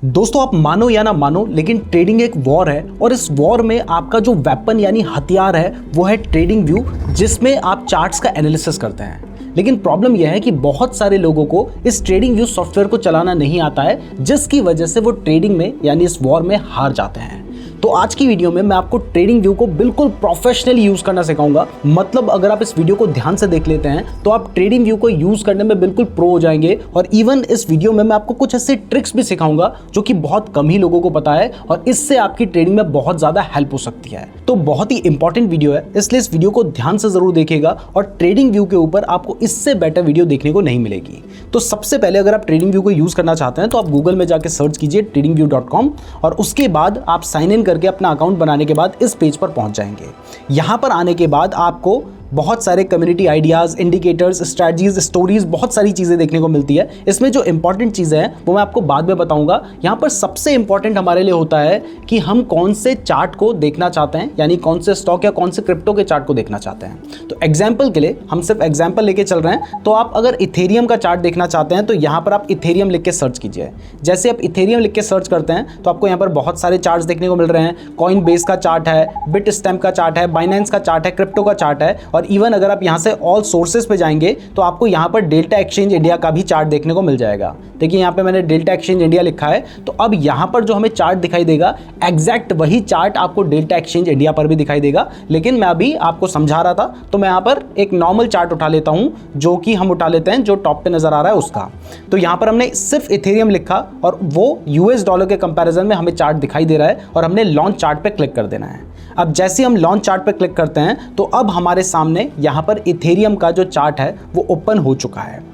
दोस्तों आप मानो या ना मानो लेकिन ट्रेडिंग एक वॉर है और इस वॉर में आपका जो वेपन यानी हथियार है वो है ट्रेडिंग व्यू, जिसमें आप चार्ट्स का एनालिसिस करते हैं। लेकिन प्रॉब्लम यह है कि बहुत सारे लोगों को इस ट्रेडिंग व्यू सॉफ्टवेयर को चलाना नहीं आता है, जिसकी वजह से वो ट्रेडिंग में यानी इस वॉर में हार जाते हैं। तो आज की वीडियो में मैं आपको ट्रेडिंग व्यू को बिल्कुल प्रोफेशनली यूज करना सिखाऊंगा। मतलब अगर आप इस वीडियो को ध्यान से देख लेते हैं तो आप ट्रेडिंग व्यू को यूज करने में बिल्कुल प्रो हो जाएंगे। और इवन इस वीडियो में मैं आपको कुछ ऐसे ट्रिक्स भी सिखाऊंगा जो कि बहुत कम ही लोगों को पता है और इससे आपकी ट्रेडिंग में बहुत ज्यादा हेल्प हो सकती है। तो बहुत ही इंपॉर्टेंट वीडियो है, इसलिए इस वीडियो को ध्यान से जरूर देखिएगा और ट्रेडिंग व्यू के ऊपर आपको इससे बेटर वीडियो देखने को नहीं मिलेगी। तो सबसे पहले अगर आप ट्रेडिंग व्यू को यूज करना चाहते हैं तो आप गूगल में जाकर सर्च कीजिए tradingview.com और उसके बाद आप साइन इन करके अपना अकाउंट बनाने के बाद इस पेज पर पहुंच जाएंगे। यहां पर आने के बाद आपको बहुत सारे community ideas, indicators, strategies, stories, बहुत सारी चीज़ें देखने को मिलती है। इसमें जो इंपॉर्टेंट चीज़ें हैं वो मैं आपको बाद में बताऊंगा। यहाँ पर सबसे इंपॉर्टेंट हमारे लिए होता है कि हम कौन से चार्ट को देखना चाहते हैं, यानी कौन से स्टॉक या कौन से क्रिप्टो के चार्ट को देखना चाहते हैं। तो एग्जाम्पल के लिए हम सिर्फ एग्जाम्पल लेके चल रहे हैं। तो आप अगर इथेरियम का चार्ट देखना चाहते हैं तो यहाँ पर आप इथेरियम लिख के सर्च कीजिए। जैसे आप इथेरियम लिख के सर्च करते हैं तो आपको यहाँ पर बहुत सारे चार्ट देखने को मिल रहे हैं। कॉइन बेस का चार्ट है, बिट स्टैम्प का चार्ट है, बाइनेंस का चार्ट है, क्रिप्टो का चार्ट है। और इवन अगर आप यहाँ से ऑल सोर्सेज पे जाएंगे तो आपको यहाँ पर डेल्टा एक्सचेंज इंडिया का भी चार्ट देखने को मिल जाएगा। देखिए यहाँ पे मैंने डेल्टा एक्सचेंज इंडिया लिखा है। तो अब यहाँ पर जो हमें चार्ट दिखाई देगा एग्जैक्ट वही चार्ट आपको डेल्टा एक्सचेंज इंडिया पर भी दिखाई देगा। लेकिन मैं अभी आपको समझा रहा था तो मैं यहाँ पर एक नॉर्मल चार्ट उठा लेता हूँ, जो कि हम उठा लेते हैं जो टॉप पे नजर आ रहा है उसका। तो यहाँ पर हमने सिर्फ इथेरियम लिखा और वो यूएस डॉलर के कंपैरिजन में हमें चार्ट दिखाई दे रहा है और हमने लॉन्च चार्ट पे क्लिक कर देना है। अब जैसे हम लॉन्च चार्ट पे क्लिक करते हैं तो अब हमारे सामने यहाँ पर इथेरियम का जो चार्ट है वो ओपन हो चुका है।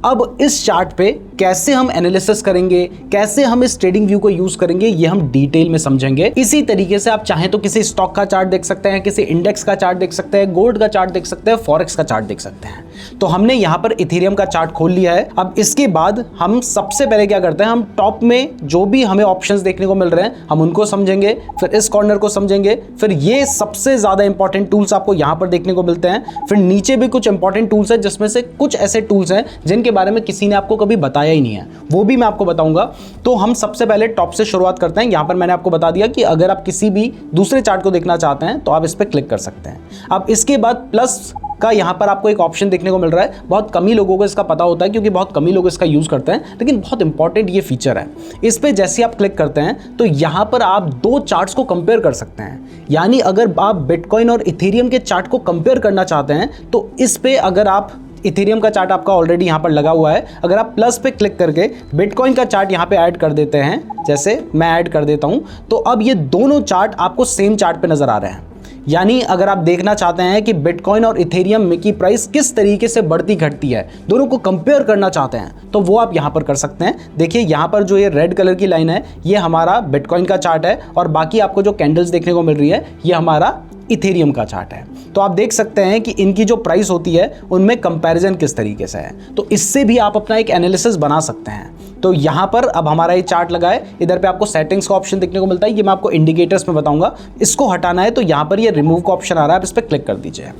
अब इस चार्ट पे कैसे हम एनालिसिस करेंगे, कैसे हम इस ट्रेडिंग व्यू को यूज करेंगे, ये हम डिटेल में समझेंगे। इसी तरीके से आप चाहें तो किसी स्टॉक का चार्ट देख सकते हैं, किसी इंडेक्स का चार्ट देख सकते हैं, गोल्ड का चार्ट देख सकते हैं, फॉरेक्स का चार्ट देख सकते हैं। तो हमने यहाँ पर इथेरियम का चार्ट खोल लिया है। अब इसके बाद हम सबसे पहले क्या करते हैं, हम टॉप में जो भी हमें ऑप्शंस देखने को मिल रहे हैं हम उनको समझेंगे, फिर इस कॉर्नर को समझेंगे, फिर ये सबसे ज्यादा इंपॉर्टेंट टूल्स आपको यहाँ पर देखने को मिलते हैं। फिर नीचे भी कुछ इंपॉर्टेंट टूल्स हैं जिसमें से कुछ ऐसे टूल्स हैं जिनके बारे में किसी ने आपको कभी बताया ही नहीं है, वो भी मैं आपको बताऊंगा। तो हम सबसे पहले टॉप से शुरुआत करते हैं। यहां पर मैंने आपको बता दिया कि अगर आप किसी भी दूसरे चार्ट को देखना चाहते हैं तो आप इस पर क्लिक कर सकते हैं। अब इसके बाद प्लस का यहां पर आपको एक ऑप्शन देखने को मिल रहा है। बहुत कम ही लोगों को इसका पता होता है क्योंकि बहुत कम ही लोग इसका यूज करते हैं, लेकिन बहुत इंपॉर्टेंट ये फीचर है। इस पे जैसे आप क्लिक करते हैं तो यहां पर आप दो चार्ट्स को कंपेयर कर सकते हैं। यानी अगर आप बिटकॉइन और इथेरियम के चार्ट को कंपेयर करना चाहते हैं तो इस पे अगर आप इथेरियम का चार्ट आपका ऑलरेडी यहाँ पर लगा हुआ है, अगर आप प्लस पे क्लिक करके बिटकॉइन का चार्ट यहाँ पे ऐड कर देते हैं, जैसे मैं ऐड कर देता हूँ, तो अब ये दोनों चार्ट आपको सेम चार्ट पे नजर आ रहे हैं। यानी अगर आप देखना चाहते हैं कि बिटकॉइन और इथेरियम की प्राइस किस तरीके से बढ़ती घटती है, दोनों को कंपेयर करना चाहते हैं तो वो आप यहां पर कर सकते हैं। देखिए यहां पर जो ये रेड कलर की लाइन है ये हमारा बिटकॉइन का चार्ट है और बाकी आपको जो कैंडल्स देखने को मिल रही है ये हमारा इथेरियम का चार्ट है। तो आप देख सकते हैं कि इनकी जो प्राइस होती है उनमें कंपैरिजन किस तरीके से है। तो इससे भी आप अपना एक एनालिसिस बना सकते हैं। तो यहाँ पर अब हमारा ये चार्ट लगा है, इधर पे आपको सेटिंग्स का ऑप्शन देखने को मिलता है, ये मैं आपको इंडिकेटर्स में बताऊंगा। इसको हटाना है तो यहाँ पर ये रिमूव का ऑप्शन आ रहा है, आप इस पर क्लिक कर दीजिए।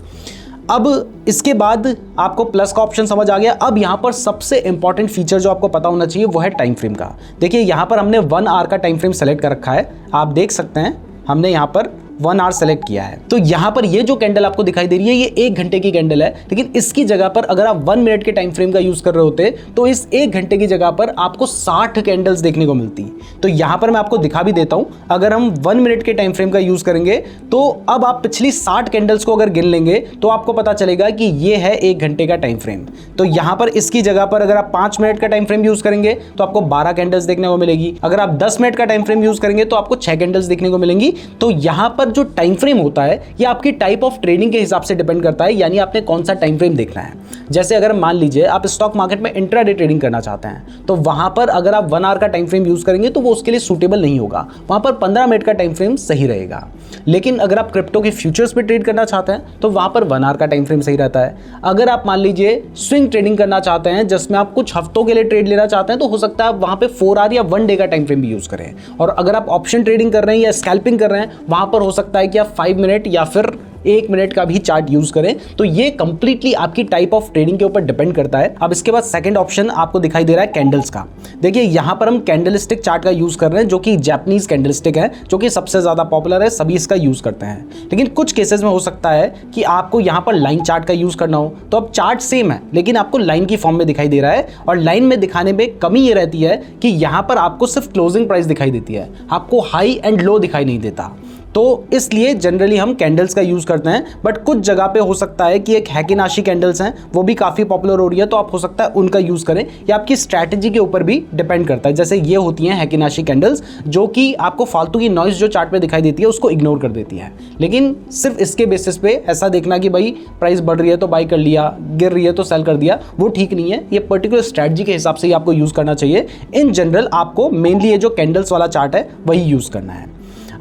अब इसके बाद आपको प्लस का ऑप्शन समझ आ गया। अब यहाँ पर सबसे इंपॉर्टेंट फीचर जो आपको पता होना चाहिए वो है टाइम फ्रेम का। देखिए यहाँ पर हमने 1 आवर का टाइम फ्रेम सेलेक्ट कर रखा है, आप देख सकते हैं हमने यहाँ पर 1 आवर सेलेक्ट किया है। तो यहां पर ये जो कैंडल आपको दिखाई दे रही है ये 1 घंटे की कैंडल है, लेकिन इसकी जगह पर अगर आप 1 मिनट के टाइम फ्रेम का यूज कर रहे होते तो इस 1 घंटे की जगह पर आपको 60 कैंडल्स देखने को मिलती। तो यहां पर मैं आपको दिखा भी देता हूं, अगर हम 1 मिनट के टाइम फ्रेम का यूज करेंगे तो अब आप पिछली 60 कैंडल्स को अगर गिन लेंगे तो आपको पता चलेगा कि ये है 1 घंटे का टाइम फ्रेम। तो यहां पर इसकी जगह पर अगर आप 5 मिनट का टाइम फ्रेम यूज करेंगे तो आपको 12 कैंडल्स देखने को मिलेगी। अगर आप 10 मिनट का टाइम फ्रेम यूज करेंगे तो आपको 6 कैंडल्स देखने को मिलेंगी। तो यहां पर जो टाइम फ्रेम होता है ये आपकी टाइप ऑफ ट्रेडिंग के हिसाब से डिपेंड करता है, यानी आपने कौन सा टाइम फ्रेम देखना है। जैसे अगर मान लीजिए आप स्टॉक मार्केट में इंट्राडे ट्रेडिंग करना चाहते हैं तो वहां पर अगर आप 1 आवर का टाइम फ्रेम यूज करेंगे तो वो उसके लिए सूटेबल नहीं होगा, वहां पर 15 मिनट का टाइम फ्रेम सही रहेगा। लेकिन अगर आप क्रिप्टो के फ्यूचर्स पे ट्रेड करना चाहते हैं तो वहां पर 1 आवर का टाइम फ्रेम सही रहता है। अगर आप मान लीजिए स्विंग ट्रेडिंग करना चाहते हैं जिसमें आप कुछ हफ्तों के लिए ट्रेड लेना चाहते हैं तो हो सकता है आप वहां पे 4 आवर या 1 डे का टाइम फ्रेम भी यूज करें। और अगर आप ऑप्शन ट्रेडिंग कर रहे हैं या स्कैल्पिंग कर रहे हैं वहां पर हो सकता है कि आप 5 मिनट या फिर 1 मिनट का भी चार्ट यूज करें। तो ये कंप्लीटली आपकी टाइप ऑफ ट्रेडिंग के ऊपर डिपेंड करता है। अब इसके बाद सेकंड ऑप्शन आपको दिखाई दे रहा है कैंडल्स का। देखिए यहां पर हम कैंडलस्टिक चार्ट का यूज कर रहे हैं, जो कि जापानीज कैंडलस्टिक है, जो कि सबसे ज्यादा पॉपुलर है, सभी इसका यूज करते हैं। लेकिन कुछ केसेस में हो सकता है कि आपको यहां पर लाइन चार्ट का यूज करना हो, तो अब चार्ट सेम है लेकिन आपको लाइन की फॉर्म में दिखाई दे रहा है। और लाइन में दिखाने में कमी ये रहती है कि यहां पर आपको सिर्फ क्लोजिंग प्राइस दिखाई देती है, आपको हाई एंड लो दिखाई नहीं देता। तो इसलिए जनरली हम कैंडल्स का यूज करते हैं। बट कुछ जगह पे हो सकता है कि एक हैकिनाशी कैंडल्स हैं, वो भी काफी पॉपुलर हो रही है, तो आप हो सकता है उनका यूज करें। या आपकी स्ट्रैटेजी के ऊपर भी डिपेंड करता है। जैसे ये होती हैं हैकिनाशी कैंडल्स, जो कि आपको फालतू की नॉइज जो चार्ट पे दिखाई देती है उसको इग्नोर कर देती है। लेकिन सिर्फ इसके बेसिस पे ऐसा देखना कि भाई प्राइस बढ़ रही है तो बाई कर लिया, गिर रही है तो सेल कर दिया, वो ठीक नहीं है। ये पर्टिकुलर स्ट्रैटेजी के हिसाब से ही आपको यूज करना चाहिए। इन जनरल आपको मेनली ये जो कैंडल्स वाला चार्ट है वही यूज करना है।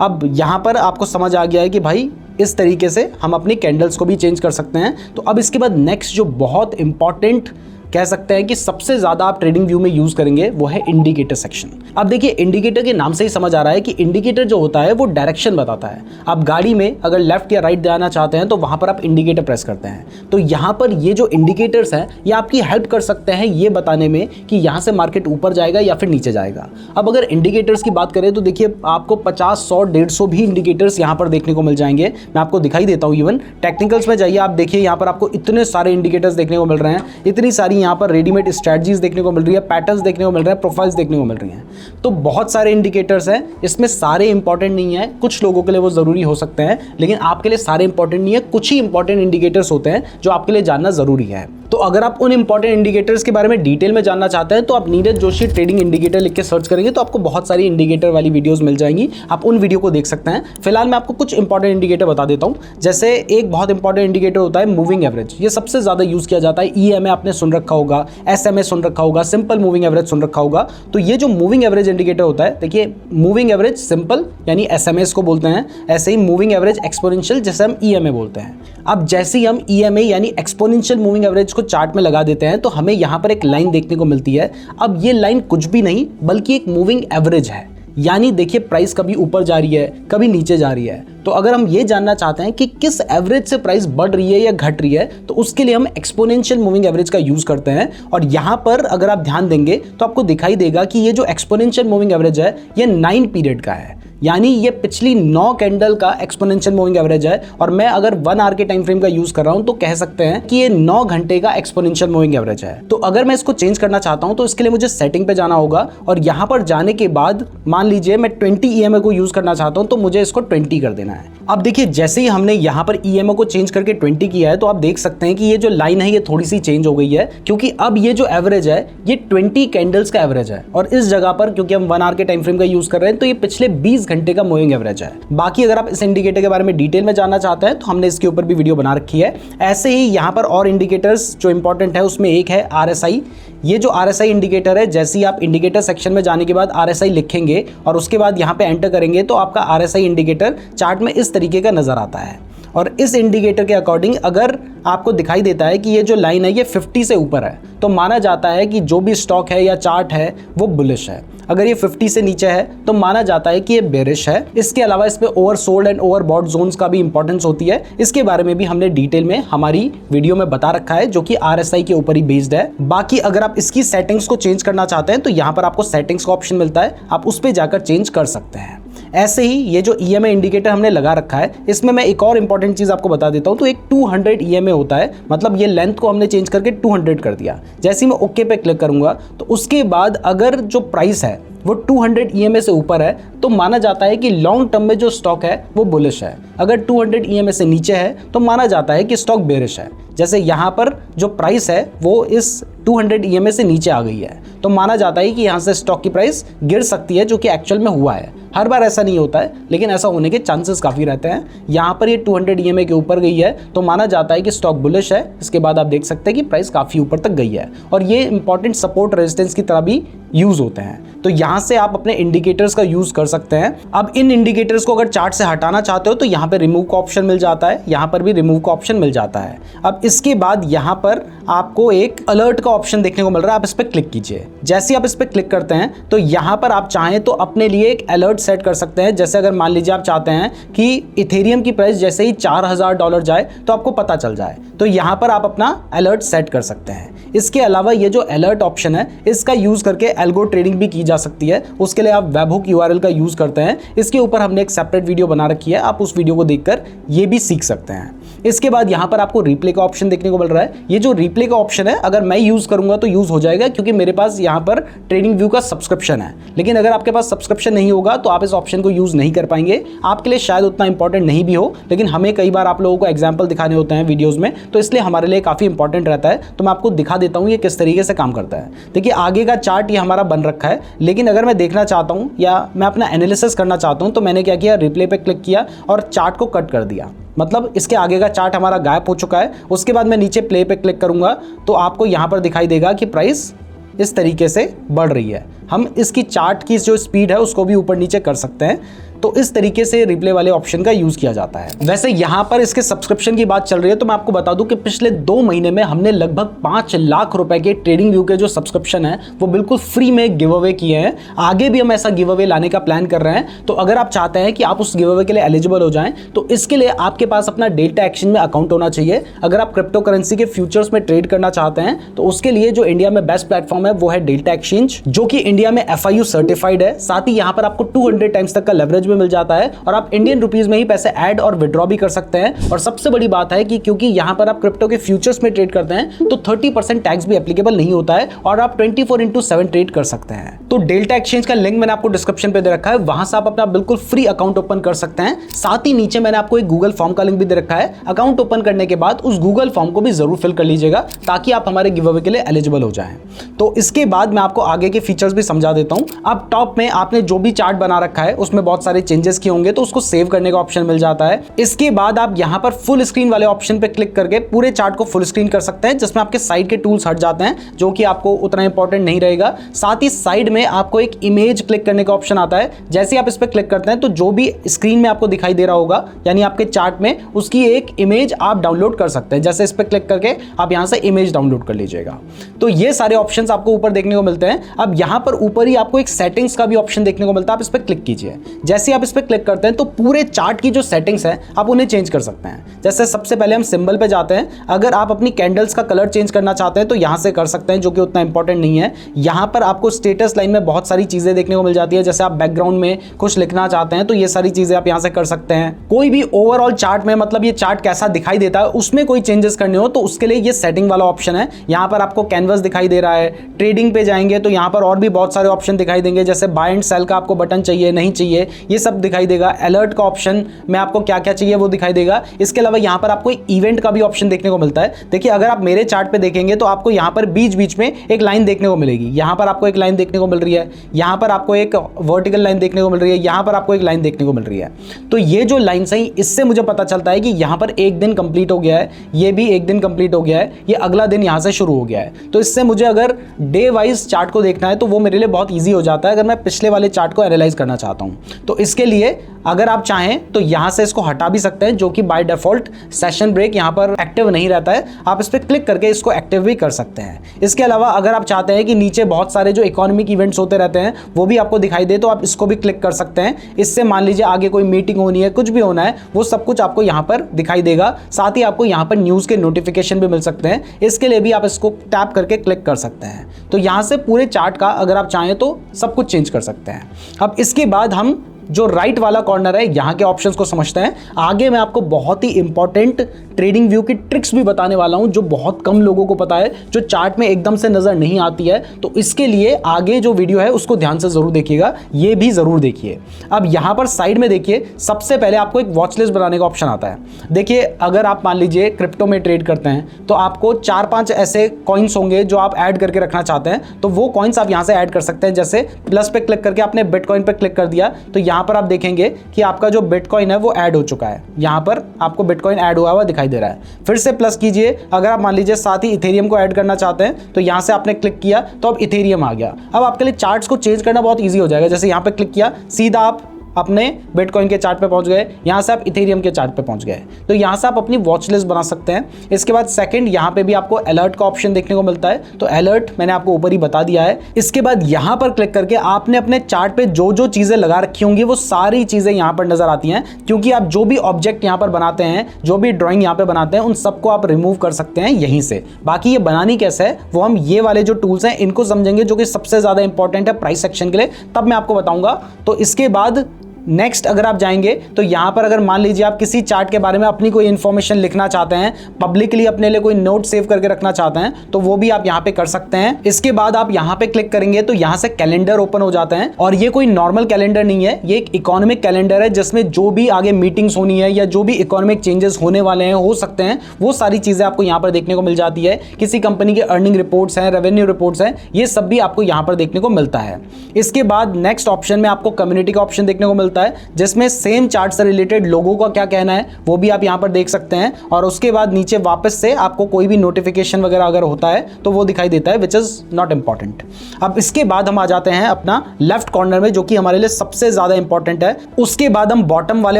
अब यहाँ पर आपको समझ आ गया है कि भाई इस तरीके से हम अपनी कैंडल्स को भी चेंज कर सकते हैं। तो अब इसके बाद नेक्स्ट जो बहुत इंपॉर्टेंट कह सकते हैं कि सबसे ज़्यादा आप ट्रेडिंग व्यू में यूज़ करेंगे वो है इंडिकेटर सेक्शन। अब देखिए इंडिकेटर के नाम से ही समझ आ रहा है कि इंडिकेटर जो होता है वो डायरेक्शन बताता है। आप गाड़ी में अगर लेफ्ट या राइट जाना चाहते हैं तो वहाँ पर आप इंडिकेटर प्रेस करते हैं। तो यहाँ पर ये जो इंडिकेटर्स हैं ये आपकी हेल्प कर सकते हैं ये बताने में कि यहाँ से मार्केट ऊपर जाएगा या फिर नीचे जाएगा। अब अगर इंडिकेटर्स की बात करें तो देखिए आपको 50, 100, 150 भी इंडिकेटर्स यहाँ पर देखने को मिल जाएंगे। मैं आपको दिखाई देता हूँ। इवन टेक्निकल्स में जाइए, आप देखिए यहाँ पर आपको इतने सारे इंडिकेटर्स देखने को मिल रहे हैं, इतनी सारी यहाँ पर रेडीमेड स्ट्रेटजीज देखने को मिल रही है, पैटर्न्स देखने को मिल रहे हैं, प्रोफाइल्स देखने को मिल रही हैं। तो बहुत सारे इंडिकेटर्स हैं, इसमें सारे इंपॉर्टेंट नहीं है। कुछ लोगों के लिए वो जरूरी हो सकते हैं लेकिन आपके लिए सारे इंपॉर्टेंट नहीं है। कुछ ही इंपॉर्टेंट इंडिकेटर्स होते हैं जो आपके लिए जानना जरूरी है। तो अगर आप उन इंपॉर्टेंट इंडिकेटर्स के बारे में डिटेल में जानना चाहते हैं तो आप नीरज जोशी ट्रेडिंग इंडिकेटर लिख के सर्च करेंगे तो आपको बहुत सारी इंडिकेटर वाली वीडियोस मिल जाएंगी, आप उन वीडियो को देख सकते हैं। फिलहाल मैं आपको कुछ इंपॉर्टेंट इंडिकेटर बता देता हूं। जैसे एक बहुत इंपॉर्टेंट इंडिकेटर होता है मूविंग एवरेज, ये सबसे ज्यादा यूज किया जाता है। EMA आपने सुन रखा होगा, SMA सुन रखा होगा, सिंपल मूविंग एवरेज सुन रखा होगा। तो ये जो मूविंग एवरेज इंडिकेटर होता है, देखिए मूविंग एवरेज सिंपल यानी SMA को बोलते हैं, ऐसे ही मूविंग एवरेज एक्सपोनेंशियल जैसे हम EMA बोलते हैं। अब जैसे ही हम EMA यानी एक्सपोनेंशियल मूविंग एवरेज को चार्ट में लगा देते हैं तो हमें यहां पर एक लाइन देखने को मिलती है। अब ये लाइन कुछ भी नहीं बल्कि एक मूविंग एवरेज है। यानी देखिए प्राइस कभी ऊपर जा रही है, कभी नीचे जा रही है। तो अगर हम ये जानना चाहते हैं कि किस एवरेज से प्राइस बढ़ रही है या घट रही है तो उसके लिए हम एक्सपोनेंशियल मूविंग एवरेज का यूज करते हैं। और यहां पर अगर आप ध्यान देंगे तो आपको दिखाई देगा कि ये जो एक्सपोनेंशियल मूविंग एवरेज है ये 9 पीरियड का है, यानी ये पिछली 9 कैंडल का एक्सपोनेंशियल मूविंग एवरेज है। और मैं अगर 1 आवर के टाइम फ्रेम का यूज कर रहा हूं तो कह सकते हैं कि ये 9 घंटे का एक्सपोनेंशियल मूविंग एवरेज है। तो अगर मैं इसको चेंज करना चाहता हूं तो इसके लिए मुझे सेटिंग पे जाना होगा और यहां पर जाने के बाद मान लीजिए मैं 20 EMA को यूज करना चाहता हूं तो मुझे इसको 20 कर देना है। अब देखिए जैसे ही हमने यहां पर EMA को चेंज करके 20 किया है तो आप देख सकते हैं कि ये जो लाइन है ये थोड़ी सी चेंज हो गई है, क्योंकि अब ये जो एवरेज है ये 20 कैंडल्स का एवरेज है। और इस जगह पर क्योंकि हम 1 आवर के टाइम फ्रेम का यूज कर रहे हैं तो ये पिछले 20 घंटे का मूविंग एवरेज है। बाकी अगर आप इस इंडिकेटर के बारे में डिटेल में जानना चाहते हैं तो हमने इसके ऊपर भी वीडियो बना रखी है। ऐसे ही यहां पर और इंडिकेटर्स जो इंपॉर्टेंट है उसमें एक है RSI। ये जो RSI इंडिकेटर है, जैसे ही आप इंडिकेटर सेक्शन में जाने के बाद RSI लिखेंगे और उसके बाद यहां पे एंटर करेंगे तो आपका RSI इंडिकेटर चार्ट में इस तरीके का नजर आता है। और इस इंडिकेटर के अकॉर्डिंग अगर आपको दिखाई देता है कि ये जो लाइन है ये 50 से ऊपर है तो माना जाता है कि जो भी स्टॉक है या चार्ट है वो बुलिश है। अगर ये 50 से नीचे है तो माना जाता है कि ये बेरिश है। इसके अलावा इसमें ओवरसोल्ड एंड ओवरबॉट जोन्स का भी इंपॉर्टेंस होती है। इसके बारे में भी हमने डिटेल में हमारी वीडियो में बता रखा है जो कि RSI के ऊपर ही बेस्ड है। बाकी अगर आप इसकी सेटिंग्स को चेंज करना चाहते हैं तो यहाँ पर आपको सेटिंग्स का ऑप्शन मिलता है, आप उस पर जाकर चेंज कर सकते हैं। ऐसे ही ये जो EMA इंडिकेटर हमने लगा रखा है इसमें मैं एक और इंपॉर्टेंट चीज आपको बता देता हूं। तो एक 200 EMA होता है, मतलब ये लेंथ को हमने चेंज करके 200 कर दिया। जैसे ही मैं ओके पे क्लिक करूंगा तो उसके बाद अगर जो प्राइस है वो 200 EMA से ऊपर है तो माना जाता है कि लॉन्ग टर्म में जो स्टॉक है वो बुलिश है। अगर 200 EMA से नीचे है तो माना जाता है कि स्टॉक बेरिश है। जैसे यहाँ पर जो प्राइस है वो इस 200 EMA से नीचे आ गई है तो माना जाता है कि यहाँ से स्टॉक की प्राइस गिर सकती है, जो कि एक्चुअल में हुआ है। हर बार ऐसा नहीं होता है लेकिन ऐसा होने के चांसेस काफ़ी रहते हैं। यहाँ पर ये 200 EMA के ऊपर गई है तो माना जाता है कि स्टॉक बुलिश है। इसके बाद आप देख सकते हैं कि प्राइस काफ़ी ऊपर तक गई है और ये इंपॉर्टेंट सपोर्ट रेजिस्टेंस की तरह भी यूज़ होते हैं। तो यहाँ से आप अपने इंडिकेटर्स का यूज़ कर सकते हैं। अब इन इंडिकेटर्स को अगर चार्ट से हटाना चाहते हो तो यहाँ पे रिमूव का ऑप्शन मिल जाता है, यहाँ पर भी रिमूव का ऑप्शन मिल जाता है। अब इसके बाद यहाँ पर आपको एक अलर्ट का ऑप्शन देखने को मिल रहा है, आप इस पर क्लिक कीजिए। जैसे आप इस पर क्लिक करते हैं तो यहाँ पर आप चाहें तो अपने लिए एक अलर्ट सेट कर सकते हैं। जैसे अगर मान लीजिए आप चाहते हैं कि इथेरियम की प्राइस जैसे ही $4000 जाए तो आपको पता चल जाए, तो यहाँ पर आप अपना अलर्ट सेट कर सकते हैं। इसके अलावा ये जो अलर्ट ऑप्शन है इसका यूज़ करके एल्गो ट्रेडिंग भी की जा सकती है। उसके लिए आप वेबहुक यूआरएल का यूज़ करते हैं। इसके ऊपर हमने एक सेपरेट वीडियो बना रखी है, आप उस वीडियो को देखकर ये भी सीख सकते हैं। इसके बाद यहाँ पर आपको रिप्ले का ऑप्शन देखने को मिल रहा है। ये जो रिप्ले का ऑप्शन है अगर मैं यूज़ करूँगा तो यूज़ हो जाएगा, क्योंकि मेरे पास यहाँ पर ट्रेडिंग व्यू का सब्सक्रिप्शन है। लेकिन अगर आपके पास सब्सक्रिप्शन नहीं होगा तो आप इस ऑप्शन को यूज़ नहीं कर पाएंगे। आपके लिए शायद उतना इंपॉर्टेंट नहीं भी हो, लेकिन हमें कई बार आप लोगों को एग्जाम्पल दिखाने होते हैं वीडियोज़ में, तो इसलिए हमारे लिए काफ़ी इंपॉर्टेंट रहता है। तो मैं आपको दिखा देता हूँ ये किस तरीके से काम करता है। देखिए आगे का चार्ट ये हमारा बन रखा है, लेकिन अगर मैं देखना चाहता हूँ या मैं अपना एनालिसिस करना चाहता हूँ तो मैंने क्या किया, रिप्ले पे क्लिक किया और चार्ट को कट कर दिया। मतलब इसके आगे का चार्ट हमारा गायब हो चुका है। उसके बाद मैं नीचे प्ले पे क्लिक करूंगा तो आपको यहाँ पर दिखाई देगा कि प्राइस इस तरीके से बढ़ रही है। हम इसकी चार्ट की जो स्पीड है उसको भी ऊपर नीचे कर सकते हैं। तो इस तरीके से रिप्ले वाले ऑप्शन का यूज़ किया जाता है। वैसे यहाँ पर इसके सब्सक्रिप्शन की बात चल रही है तो मैं आपको बता दूं कि पिछले 2 महीने में हमने लगभग 5 लाख रुपए के ट्रेडिंग व्यू के जो सब्सक्रिप्शन है वो बिल्कुल फ्री में गिव अवे किए हैं। आगे भी हम ऐसा गिव अवे लाने का प्लान कर रहे हैं। तो अगर आप चाहते हैं कि आप उस गिव अवे के लिए एलिजिबल हो जाएं तो इसके लिए आपके पास अपना डेल्टा एक्सचेंज में अकाउंट होना चाहिए। अगर आप क्रिप्टो करेंसी के फ्यूचर्स में ट्रेड करना चाहते हैं तो उसके लिए जो इंडिया में बेस्ट प्लेटफॉर्म है वो है डेल्टा एक्सचेंज, जो कि इंडिया में FIU सर्टिफाइड है। साथ ही यहाँ पर आपको 200 टाइम्स तक का लेवरेज भी मिल जाता है और आप इंडियन रुपीस में ही पैसे ऐड और विड्रॉ भी कर सकते हैं। और सबसे बड़ी बात है कि क्योंकि यहां पर आप क्रिप्टो के फ्यूचर्स में ट्रेड करते हैं तो 30% टैक्स भी एप्लीकेबल नहीं होता है और आप 24/7 ट्रेड कर सकते हैं। तो डेल्टा एक्सचेंज का लिंक मैंने आपको डिस्क्रिप्शन पे दे रखा है, वहां से आप अपना बिल्कुल फ्री अकाउंट ओपन कर सकते हैं। साथ ही नीचे मैंने आपको एक गूगल फॉर्म का लिंक भी दे रखा है। अकाउंट ओपन करने के बाद उस गूगल फॉर्म को भी जरूर फिल कर लीजिएगा ताकि आप हमारे गिव अवे के लिए एलिजिबल हो जाएं। तो इसके बाद मैं आपको आगे के फीचर्स भी समझा देता हूं। अब टॉप में आपने जो भी चार्ट बना रखा है उसमें बहुत सारे चेंजेस किए होंगे तो उसको सेव करने का ऑप्शन मिल जाता है। इसके बाद आप यहां पर फुल स्क्रीन वाले ऑप्शन पे क्लिक करके पूरे चार्ट को फुल स्क्रीन कर सकते हैं, जिसमें आपके साइड के टूल्स हट जाते हैं जो कि आपको उतना इंपॉर्टेंट नहीं रहेगा। साथ ही साइड में आपको एक इमेज क्लिक करने का ऑप्शन आता है। जैसे आप इस पर क्लिक करते हैं तो जो भी स्क्रीन में आपको दिखाई दे रहा होगा यानी आपके चार्ट में उसकी एक इमेज आप डाउनलोड कर सकते हैं। जैसे इस पर क्लिक करके आप यहां से इमेज डाउनलोड कर लीजिएगा। तो ये सारे ऑप्शन आपको ऊपर देखने को मिलते हैं। अब यहां पर ऊपर ही आपको एक सेटिंग्स का भी ऑप्शन देखने को मिलता है, आप इस पर क्लिक कीजिए। जैसे आप इस पर क्लिक करते हैं तो पूरे चार्ट की जो सेटिंग्स है आप उन्हें चेंज कर सकते हैं। जैसे सबसे पहले हम सिंबल पे जाते हैं। अगर आप अपनी कैंडल्स का कलर चेंज करना चाहते हैं तो यहां से कर सकते हैं, जो कि उतना इंपॉर्टेंट नहीं है। यहां पर आपको स्टेटस लाइन में बहुत सारी चीजें देखने को मिल जाती है। जैसे आप बैकग्राउंड में कुछ लिखना चाहते हैं तो ये सारी चीजें आप यहां से कर सकते हैं। कोई भी ओवरऑल चार्ट में मतलब ये चार्ट कैसा दिखाई देता है उसमें कोई चेंजेस करने हो तो उसके लिए ये सेटिंग वाला ऑप्शन है। यहां पर आपको कैनवस दिखाई दे रहा है। ट्रेडिंग पे जाएंगे तो यहां पर और भी बहुत सारे ऑप्शन दिखाई देंगे, जैसे बाय एंड सेल का आपको बटन चाहिए नहीं चाहिए ये सब दिखाई देगा। अलर्ट का ऑप्शन में आपको क्या क्या चाहिए वो दिखाई देगा। इसके अलावा यहां पर आपको इवेंट का भी ऑप्शन देखने को मिलता है। देखिए अगर आप मेरे चार्ट पे देखेंगे तो आपको यहां पर बीच बीच में एक लाइन देखने को मिलेगी। यहां पर आपको एक लाइन देखने को मिल रही है, यहां पर आपको एक वर्टिकल लाइन देखने को मिल रही है, यहां पर आपको एक लाइन देखने को मिल रही है। तो ये जो लाइन है इससे मुझे पता चलता है कि यहां पर एक दिन कंप्लीट हो गया है, ये भी एक दिन कंप्लीट हो गया है, ये अगला दिन यहां से शुरू हो गया है। तो इससे मुझे अगर डे वाइज चार्ट को देखना है तो वो मेरे लिए बहुत ईजी हो जाता है अगर मैं पिछले वाले चार्ट को एनालाइज करना चाहता हूं। तो इसके लिए अगर आप चाहें तो यहां से इसको हटा भी सकते हैं, जो कि बाय डिफॉल्ट सेशन ब्रेक यहां पर एक्टिव नहीं रहता है। आप इस पर क्लिक करके इसको एक्टिव भी कर सकते हैं। इसके अलावा अगर आप चाहते हैं कि नीचे बहुत सारे जो इकोनॉमिक इवेंट्स होते रहते हैं वो भी आपको दिखाई दे तो आप इसको भी क्लिक कर सकते हैं। इससे मान लीजिए आगे कोई मीटिंग होनी है, कुछ भी होना है, वो सब कुछ आपको यहां पर दिखाई देगा। साथ ही आपको यहां पर न्यूज़ के नोटिफिकेशन भी मिल सकते हैं। इसके लिए भी आप इसको टैप करके क्लिक कर सकते हैं। तो यहां से पूरे चार्ट का अगर आप चाहें तो सब कुछ चेंज कर सकते हैं। अब इसके बाद हम जो राइट वाला कॉर्नर है यहाँ के ऑप्शंस को समझते हैं। आगे मैं आपको बहुत ही इंपॉर्टेंट ट्रेडिंग व्यू की ट्रिक्स भी बताने वाला हूं जो बहुत कम लोगों को पता है, जो चार्ट में एकदम से नजर नहीं आती है। तो इसके लिए आगे जो वीडियो है उसको ध्यान से जरूर देखिएगा, ये भी जरूर देखिए। अब यहाँ पर साइड में देखिए, सबसे पहले आपको एक वॉच लिस्ट बनाने का ऑप्शन आता है। देखिए अगर आप मान लीजिए क्रिप्टो में ट्रेड करते हैं तो आपको 4-5 ऐसे कॉइन्स होंगे जो आप ऐड करके रखना चाहते हैं, तो वो कॉइन्स आप यहाँ से ऐड कर सकते हैं। जैसे प्लस पे क्लिक करके आपने बिटकॉइन पे क्लिक कर दिया तो यहाँ यहाँ पर आप देखेंगे कि आपका जो बिटकॉइन है वो ऐड हो चुका है। यहाँ पर आपको बिटकॉइन ऐड हुआ हुआ दिखाई दे रहा है। फिर से प्लस कीजिए, अगर आप मान लीजिए साथ ही इथेरियम को ऐड करना चाहते हैं तो यहाँ से आपने क्लिक किया तो अब इथेरियम आ गया। अब आपके लिए चार्ट्स को चेंज करना बहुत ईजी हो जाएगा। जैसे यहाँ पे क्लिक किया, सीधा आप अपने बिटकॉइन के चार्ट पे पहुंच गए, यहाँ से आप इथेरियम के चार्ट पे पहुंच गए। तो यहाँ से आप अपनी वॉच लिस्ट बना सकते हैं। इसके बाद सेकंड, यहाँ पे भी आपको अलर्ट का ऑप्शन देखने को मिलता है, तो अलर्ट मैंने आपको ऊपर ही बता दिया है। इसके बाद यहाँ पर क्लिक करके आपने अपने चार्ट पे जो जो चीज़ें लगा रखी होंगी वो सारी चीज़ें यहाँ पर नजर आती हैं, क्योंकि आप जो भी ऑब्जेक्ट यहाँ पर बनाते हैं, जो भी ड्रॉइंग यहाँ पे बनाते हैं, उन सबको आप रिमूव कर सकते हैं यहीं से। बाकी ये बनानी कैसे है वो हम ये वाले जो टूल्स हैं इनको समझेंगे, जो कि सबसे ज़्यादा इंपॉर्टेंट है प्राइस सेक्शन के लिए, तब मैं आपको बताऊंगा। तो इसके बाद नेक्स्ट अगर आप जाएंगे तो यहाँ पर अगर मान लीजिए आप किसी चार्ट के बारे में अपनी कोई इन्फॉर्मेशन लिखना चाहते हैं, पब्लिकली अपने लिए कोई नोट सेव करके रखना चाहते हैं, तो वो भी आप यहाँ पे कर सकते हैं। इसके बाद आप यहाँ पे क्लिक करेंगे तो यहाँ से कैलेंडर ओपन हो जाते हैं, और ये कोई नॉर्मल कैलेंडर नहीं है, ये एक इकोनॉमिक कैलेंडर है जिसमें जो भी आगे मीटिंग्स होनी है या जो भी इकोनॉमिक चेंजेस होने वाले हैं, हो सकते हैं, वो सारी चीजें आपको यहाँ पर देखने को मिल जाती है। किसी कंपनी के अर्निंग रिपोर्ट्स हैं, रेवेन्यू रिपोर्ट्स हैं, ये सब भी आपको यहाँ पर देखने को मिलता है। इसके बाद नेक्स्ट ऑप्शन में आपको कम्युनिटी का ऑप्शन देखने को मिलता है, जिसमें सेम चार्ट से रिलेटेड लोगों का क्या कहना है वो भी आप यहां पर देख सकते हैं। और उसके बाद नीचे वापस से आपको कोई भी नोटिफिकेशन वगैरह अगर होता है तो वो दिखाई देता है, विच इज नॉट इंपॉर्टेंट। अब इसके बाद हम आ जाते हैं अपना लेफ्ट कॉर्नर में, जो कि हमारे लिए सबसे ज्यादा इंपॉर्टेंट है। उसके बाद हम बॉटम वाले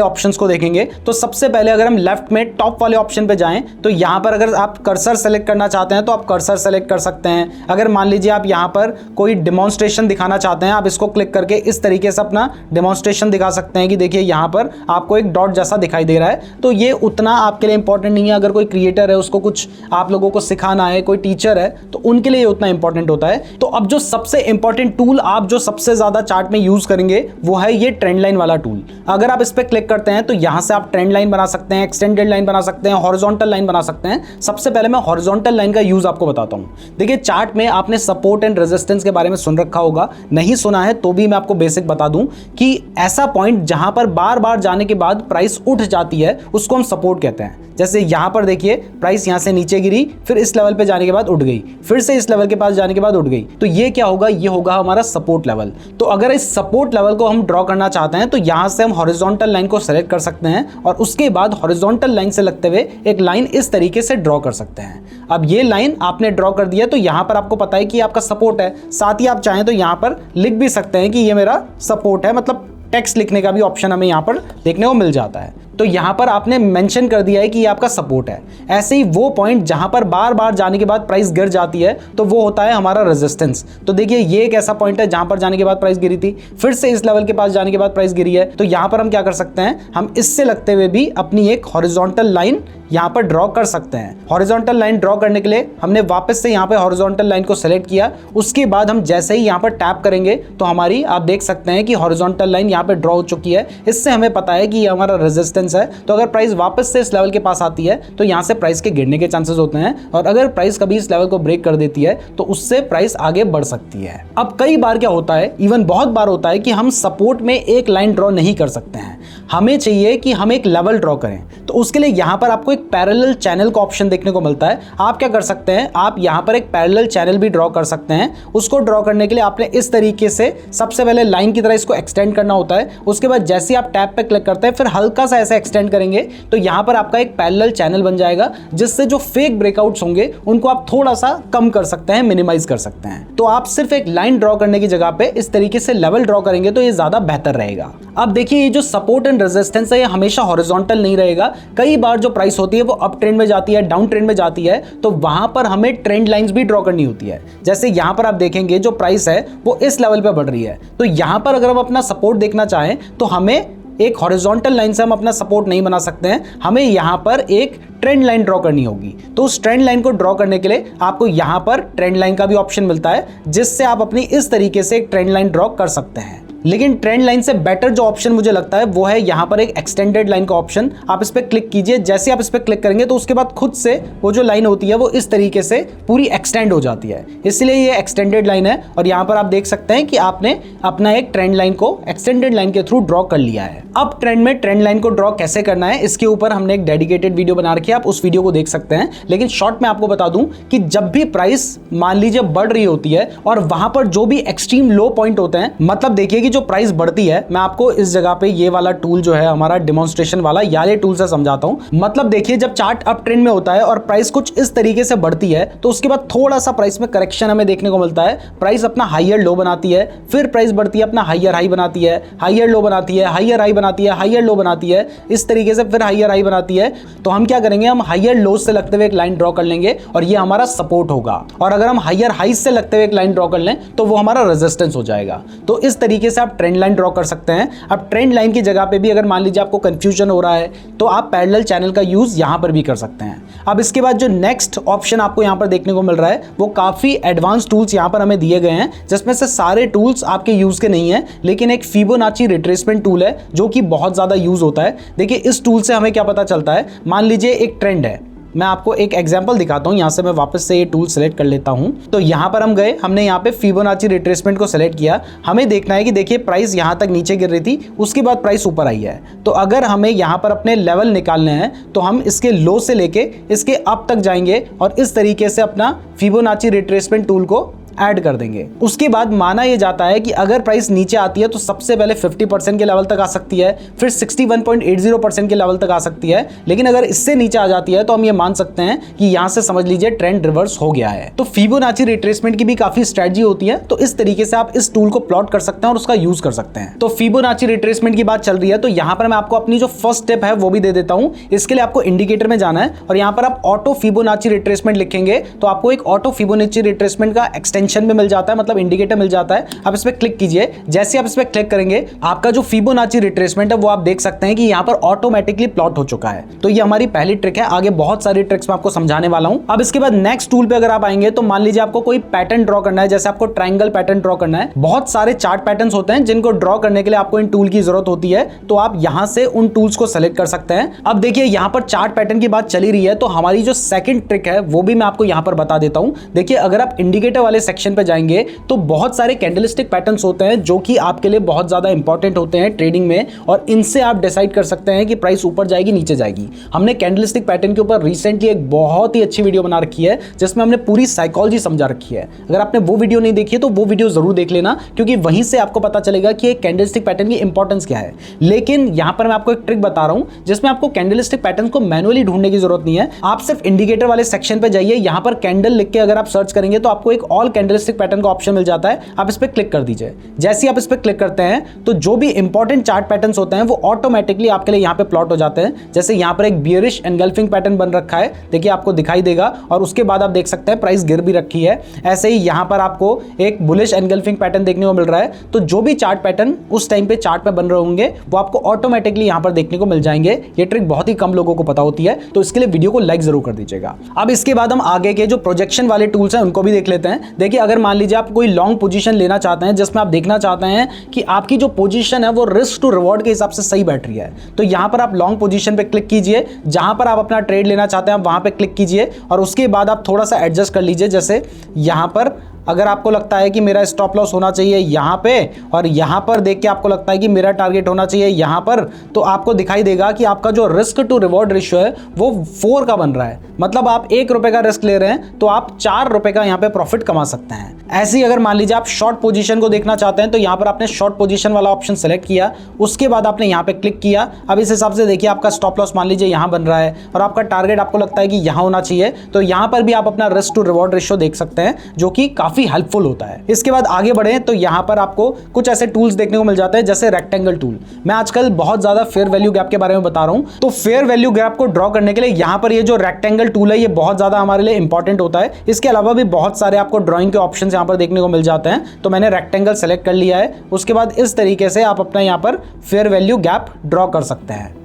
ऑप्शंस को देखेंगे। तो सबसे पहले अगर हम लेफ्ट में टॉप वाले ऑप्शन पे जाएं तो यहां पर अगर आप कर्सर सेलेक्ट करना चाहते हैं तो आप कर्सर सेलेक्ट कर सकते हैं। अगर मान लीजिए आप यहां पर कोई डिमॉन्स्ट्रेशन दिखाना चाहते हैं, आप इसको क्लिक करके इस तरीके से अपना डिमॉन्स्ट्रेशन दिखा सकते हैं कि देखिए यहां पर आपको एक डॉट जैसा दिखाई दे रहा है। तो ये उतना आपके लिए इंपॉर्टेंट नहीं है। अगर कोई क्रिएटर है, उसको कुछ आप लोगों को सिखाना है, कोई टीचर है, तो उनके लिए उतना इंपॉर्टेंट होता है। तो अब जो सबसे इंपॉर्टेंट टूल आप जो सबसे ज्यादा चार्ट में यूज करेंगे वो है ये ट्रेंड लाइन वाला टूल। अगर आप इस पर क्लिक करते हैं तो यहां से आप ट्रेंड लाइन बना सकते हैं, एक्सटेंडेड लाइन बना सकते हैं, हॉरिजॉन्टल लाइन बना सकते हैं। सबसे पहले मैं हॉरिजॉन्टल लाइन का यूज आपको बताता हूं। देखिए चार्ट में आपने सपोर्ट एंड रेजिस्टेंस के बारे में सुन रखा होगा, नहीं सुना है तो भी मैं आपको बेसिक बता दूं कि ऐसा पॉइंट जहां पर बार बार जाने के बाद प्राइस उठ जाती है उसको हम सपोर्ट कहते हैं। जैसे यहां पर देखिए प्राइस यहां से नीचे गिरी, फिर इस लेवल पे जाने के बाद उठ गई, फिर से इस लेवल के पास जाने के बाद उठ गई, तो ये क्या होगा, ये होगा हमारा सपोर्ट लेवल। तो अगर इस सपोर्ट लेवल को हम ड्रॉ करना चाहते हैं तो यहां से हम हॉरिजॉन्टल लाइन को सेलेक्ट कर सकते हैं और उसके बाद हॉरिजॉन्टल लाइन से लगते हुए एक लाइन इस तरीके से ड्रॉ कर सकते हैं। अब ये लाइन आपने ड्रॉ कर दिया तो यहां पर आपको पता है कि आपका सपोर्ट है। साथ ही आप चाहें तो यहां पर लिख भी सकते हैं कि ये मेरा सपोर्ट है, मतलब टेक्स्ट लिखने का भी ऑप्शन हमें यहाँ पर देखने को मिल जाता है। तो यहाँ पर आपने मेंशन कर दिया है कि ये आपका सपोर्ट है। ऐसे ही वो पॉइंट जहाँ पर बार बार जाने के बाद प्राइस गिर जाती है तो वो होता है हमारा रेजिस्टेंस। तो देखिए ये एक ऐसा पॉइंट है जहाँ पर जाने के बाद प्राइस गिरी थी, फिर से इस लेवल के पास जाने के बाद प्राइस गिरी है। तो यहाँ पर हम क्या कर सकते हैं, हम इससे लगते हुए भी अपनी एक हॉरिजॉन्टल लाइन यहाँ पर ड्रॉ कर सकते हैं। हॉरिजॉन्टल लाइन ड्रॉ करने के लिए हमने वापस से यहाँ पे हॉरिजॉन्टल लाइन को सेलेक्ट किया। उसके बाद हम जैसे ही यहाँ पर टैप करेंगे तो हमारी आप देख सकते हैं कि हॉरिजॉन्टल लाइन यहाँ पे ड्रॉ हो चुकी है। इससे हमें पता है कि ये हमारा रेजिस्टेंस है। तो अगर प्राइस वापस से इस लेवल के पास आती है तो यहाँ से प्राइस के गिरने के चांसेस होते हैं, और अगर प्राइस कभी इस लेवल को ब्रेक कर देती है तो उससे प्राइस आगे बढ़ सकती है। अब कई बार क्या होता है, इवन बहुत बार होता है कि हम सपोर्ट में एक लाइन ड्रॉ नहीं कर सकते हैं, हमें चाहिए कि हम एक लेवल ड्रॉ करें। तो उसके लिए यहाँ पर आपको एक पैरेलल चैनल का ऑप्शन देखने को मिलता है। आप क्या कर सकते हैं, आप यहाँ पर एक पैरेलल चैनल भी ड्रॉ कर सकते हैं। उसको ड्रॉ करने के लिए आपने इस तरीके से सबसे पहले लाइन की तरह इसको एक्सटेंड करना होता है। उसके बाद जैसे आप टैब पे क्लिक करते हैं फिर हल्का सा ऐसे एक्सटेंड करेंगे तो यहाँ पर आपका एक पैरेलल चैनल बन जाएगा, जिससे जो फेक ब्रेकआउट्स होंगे उनको आप थोड़ा सा कम कर सकते हैं, मिनिमाइज कर सकते हैं। तो आप सिर्फ एक लाइन ड्रॉ करने की जगह पे इस तरीके से लेवल ड्रॉ करेंगे तो ये ज्यादा बेहतर रहेगा। अब देखिए ये जो सपोर्ट एंड रेजिस्टेंस है ये हमेशा हॉरिजॉन्टल नहीं रहेगा। कई बार जो प्राइस होती है वो अप ट्रेंड में जाती है, डाउन ट्रेंड में जाती है, तो वहां पर हमें ट्रेंड लाइंस भी ड्रॉ करनी होती है। जैसे यहां पर आप देखेंगे जो प्राइस है वो इस लेवल पे बढ़ रही है, तो यहां पर अगर हम अपना सपोर्ट देखना चाहें तो हमें एक हॉरिजॉन्टल लाइन से हम अपना सपोर्ट नहीं बना सकते हैं, हमें यहां पर एक ट्रेंड लाइन ड्रॉ करनी होगी। तो उस ट्रेंड लाइन को ड्रॉ करने के लिए आपको यहां पर ट्रेंड लाइन का भी ऑप्शन मिलता है, जिससे आप अपनी इस तरीके से एक ट्रेंड लाइन ड्रॉ कर सकते हैं। लेकिन ट्रेंड लाइन से बेटर जो ऑप्शन मुझे लगता है वो है यहाँ पर एक एक्सटेंडेड लाइन का ऑप्शन। आप इस पर क्लिक कीजिए, जैसे आप इस पर क्लिक करेंगे तो उसके बाद खुद से वो जो लाइन होती है वो इस तरीके से पूरी एक्सटेंड हो जाती है, इसलिए ये एक्सटेंडेड लाइन है। और यहाँ पर आप देख सकते हैं कि आपने अपना एक ट्रेंड लाइन को एक्सटेंडेड लाइन के थ्रू ड्रॉ कर लिया है। अब ट्रेंड में ट्रेंड लाइन को ड्रॉ कैसे करना है इसके ऊपर हमने एक डेडिकेटेड वीडियो बना रखी है, आप उस वीडियो को देख सकते हैं। लेकिन शॉर्ट में आपको बता दूं कि जब भी प्राइस मान लीजिए बढ़ रही होती है और वहां पर जो भी एक्सट्रीम लो पॉइंट होते हैं, मतलब देखिए कि जो प्राइस बढ़ती है, मैं आपको इस जगह पे ये वाला टूल जो है हमारा डेमोन्स्ट्रेशन वाला याले टूल से समझाता हूं। मतलब देखिए, जब चार्ट अप ट्रेंड में होता है और प्राइस कुछ इस तरीके से बढ़ती है तो उसके बाद थोड़ा सा प्राइस में करेक्शन हमें देखने को मिलता है। प्राइस अपना हाईयर लो बनाती है, फिर प्राइस बढ़ती है, अपना हाईयर हाई बनाती है, हाईयर लो बनाती है, हाईयर हाई बनाती है, हाईयर लो बनाती है, इस तरीके से फिर हाईयर हाई बनाती है। तो हम क्या करेंगे, हम हाईयर लो से लगते हुए एक लाइन ड्रॉ कर लेंगे और ये हमारा सपोर्ट होगा। और अगर हम हाईयर हाई से लगते हुए एक लाइन ड्रॉ कर लें तो वो हमारा रेजिस्टेंस हो जाएगा। तो इस तरीके से आप ट्रेंड लाइन ड्रॉ कर सकते हैं। अब ट्रेंड लाइन की जगह पे भी अगर मान लीजिए आपको कंफ्यूजन हो रहा है तो आप पैरेलल चैनल का यूज यहां पर भी कर सकते हैं। अब इसके बाद जो नेक्स्ट ऑप्शन आपको यहां पर देखने को मिल रहा है वो काफी एडवांस टूल्स यहां पर हमें दिए गए हैं, जिसमें से सारे टूल्स आपके यूज के नहीं है, लेकिन एक फिबोनाची रिट्रेसमेंट टूल है जो कि बहुत ज्यादा यूज होता है। देखिए, इस टूल से हमें क्या पता चलता है, मान लीजिए एक ट्रेंड है, मैं आपको एक एग्जांपल दिखाता हूं। यहां से मैं वापस से ये टूल सेलेक्ट कर लेता हूं। तो यहां पर हम गए, हमने यहां पे फिबोनाची रिट्रेसमेंट को सेलेक्ट किया। हमें देखना है कि देखिए प्राइस यहां तक नीचे गिर रही थी, उसके बाद प्राइस ऊपर आई है। तो अगर हमें यहां पर अपने लेवल निकालने हैं तो हम इसके लो से लेके इसके अप तक जाएंगे और इस तरीके से अपना फिबोनाची रिट्रेसमेंट टूल को ऐड कर देंगे। उसके बाद माना यह जाता है कि अगर प्राइस नीचे आती है तो सबसे पहले 50% के लेवल तक आ सकती है, फिर 61.80% के लेवल तक आ सकती है। लेकिन अगर इससे नीचे आ जाती है तो हम ये मान सकते हैं कि यहां से समझ लीजिए ट्रेंड रिवर्स हो गया है। तो फिबोनाची रिट्रेसमेंट की भी काफी स्ट्रेटजी होती है, तो इस तरीके से आप इस टूल को प्लॉट कर सकते हैं और उसका यूज कर सकते हैं। तो फिबोनाची रिट्रेसमेंट की बात चल रही है, तो यहां पर मैं आपको अपनी जो फर्स्ट स्टेप है वो भी दे देता हूं। इसके लिए आपको इंडिकेटर में जाना है और यहां पर आप ऑटो फिबोनाची रिट्रेसमेंट लिखेंगे तो आपको एक ऑटो फिबोनाची रिट्रेसमेंट का एक्सटेंशन में मिल जाता है, मतलब इंडिकेटर मिल जाता है। आप इस पे क्लिक कीजिए। जैसे आप इस पे क्लिक करेंगे आपका जो फिबोनाची रिट्रेसमेंट है वो आप देख सकते हैं कि यहां पर ऑटोमेटिकली प्लॉट हो चुका है। तो ये हमारी पहली ट्रिक है। आगे बहुत सारी ट्रिक्स मैं आपको समझाने वाला हूं। अब इसके बाद नेक्स्ट टूल पे अगर आप आएंगे तो मान लीजिए आपको कोई पैटर्न ड्रॉ करना है, जैसे आपको ट्रायंगल पैटर्न ड्रॉ करना है। बहुत सारे चार्ट पैटर्न्स होते हैं जिनको ड्रॉ करने के लिए आपको इन टूल की जरूरत होती है, तो आप यहां से उन टूल्स को सेलेक्ट कर सकते हैं। अब देखिए, यहां पर चार्ट पैटर्न की बात चली रही है तो हमारी जो सेकंड ट्रिक है वो भी मैं आपको यहां पर बता देता हूं। देखिए, अगर आप इंडिकेटर वाले सेक्शन पे जाएंगे तो बहुत सारे कैंडलस्टिक पैटर्न्स होते हैं जो कि आपके लिए बहुत ज्यादा इंपॉर्टेंट होते हैं ट्रेडिंग में, और इनसे आप डिसाइड कर सकते हैं कि प्राइस ऊपर जाएगी नीचे जाएगी। हमने कैंडलस्टिक पैटर्न के ऊपर रिसेंटली एक बहुत ही अच्छी वीडियो बना रखी है जिसमें हमने पूरी साइकोलॉजी समझा रखी है। अगर आपने वो वीडियो नहीं देखी है तो वो वीडियो जरूर देख लेना, क्योंकि वहीं से आपको पता चलेगा कि एक कैंडलस्टिक पैटर्न की इंपॉर्टेंस क्या है। लेकिन यहां पर मैं आपको एक ट्रिक बता रहा हूं जिसमें आपको कैंडलस्टिक पैटर्न को मैनुअली ढूंढने की जरूरत नहीं है। आप सिर्फ इंडिकेटर वाले सेक्शन पे जाइए, यहां पर कैंडल लिख के अगर आप सर्च करेंगे तो आपको एक ऑल कैंडलस्टिक पैटर्न का ऑप्शन मिल जाता है। आप इस पे क्लिक कर दीजिए। जैसे आप इस पे क्लिक करते हैं तो जो भी इंपॉर्टेंट चार्ट पैटर्न्स होते हैं वो ऑटोमेटिकली आपके लिए यहां पे प्लॉट हो जाते हैं। जैसे यहां पर एक बियरिश एनगल्फिंग पैटर्न बन रखा है, देखिए आपको दिखाई देगा, और उसके बाद आप देख सकते हैं प्राइस गिर भी रखी है। ऐसे ही यहां पर आपको एक बुलिश एनगल्फिंग पैटर्न देखने को मिल रहा है। तो जो भी चार्ट पैटर्न उस टाइम पे चार्ट पे बन रहे होंगे वो आपको ऑटोमेटिकली यहां पर देखने को मिल जाएंगे। ये ट्रिक बहुत ही कम लोगों को पता होती है, तो इसके लिए वीडियो को लाइक जरूर कर दीजिएगा। अब इसके बाद हम आगे के जो प्रोजेक्शन वाले टूल्स हैं उनको भी देख लेते हैं। देखिए, अगर मान लीजिए आप कोई लॉन्ग पोजीशन लेना चाहते हैं जिसमें आप देखना चाहते हैं कि आपकी जो पोजीशन है वो रिस्क टू रिवॉर्ड के हिसाब से सही बैठ रही है, तो यहां पर आप लॉन्ग पोजीशन पे क्लिक कीजिए। जहां पर आप अपना ट्रेड लेना चाहते हैं आप वहां पे क्लिक कीजिए और उसके बाद आप थोड़ा सा एडजस्ट कर लीजिए। जैसे यहां पर अगर आपको लगता है कि मेरा स्टॉप लॉस होना चाहिए यहाँ पे, और यहाँ पर देख के आपको लगता है कि मेरा टारगेट होना चाहिए यहाँ पर, तो आपको दिखाई देगा कि आपका जो रिस्क टू रिवॉर्ड रेशियो है वो 4 का बन रहा है। मतलब आप 1 रुपए का रिस्क ले रहे हैं तो आप 4 रुपए का यहाँ पे प्रॉफिट कमा सकते हैं। ऐसे ही अगर मान लीजिए आप शॉर्ट पोजीशन को देखना चाहते हैं तो यहाँ पर आपने शॉर्ट पोजीशन वाला ऑप्शन सेलेक्ट किया, उसके बाद आपने यहाँ पे क्लिक किया। अब इस हिसाब से देखिए आपका स्टॉप लॉस मान लीजिए यहाँ बन रहा है और आपका टारगेट आपको लगता है कि यहाँ होना चाहिए, तो यहाँ पर भी आप अपना रिस्क टू रिवॉर्ड रेशियो देख सकते हैं, जो कि काफी हेल्पफुल होता है। इसके बाद आगे बढ़े तो यहां पर आपको कुछ ऐसे टूल्स देखने को मिल जाते हैं जैसे रेक्टेंगल टूल। मैं आजकल बहुत ज्यादा फेयर वैल्यू गैप के बारे में बता रहा हूं, तो फेयर वैल्यू गैप को ड्रॉ करने के लिए यहां पर ये जो रेक्टेंगल टूल है ये बहुत ज्यादा हमारे लिए इंपॉर्टेंट होता है। इसके अलावा भी बहुत सारे आपको ड्रॉइंग के ऑप्शन यहां पर देखने को मिल जाते हैं, तो मैंने रेक्टेंगल सेलेक्ट कर लिया है। उसके बाद इस तरीके से आप अपना यहां पर फेयर वैल्यू गैप ड्रॉ कर सकते हैं।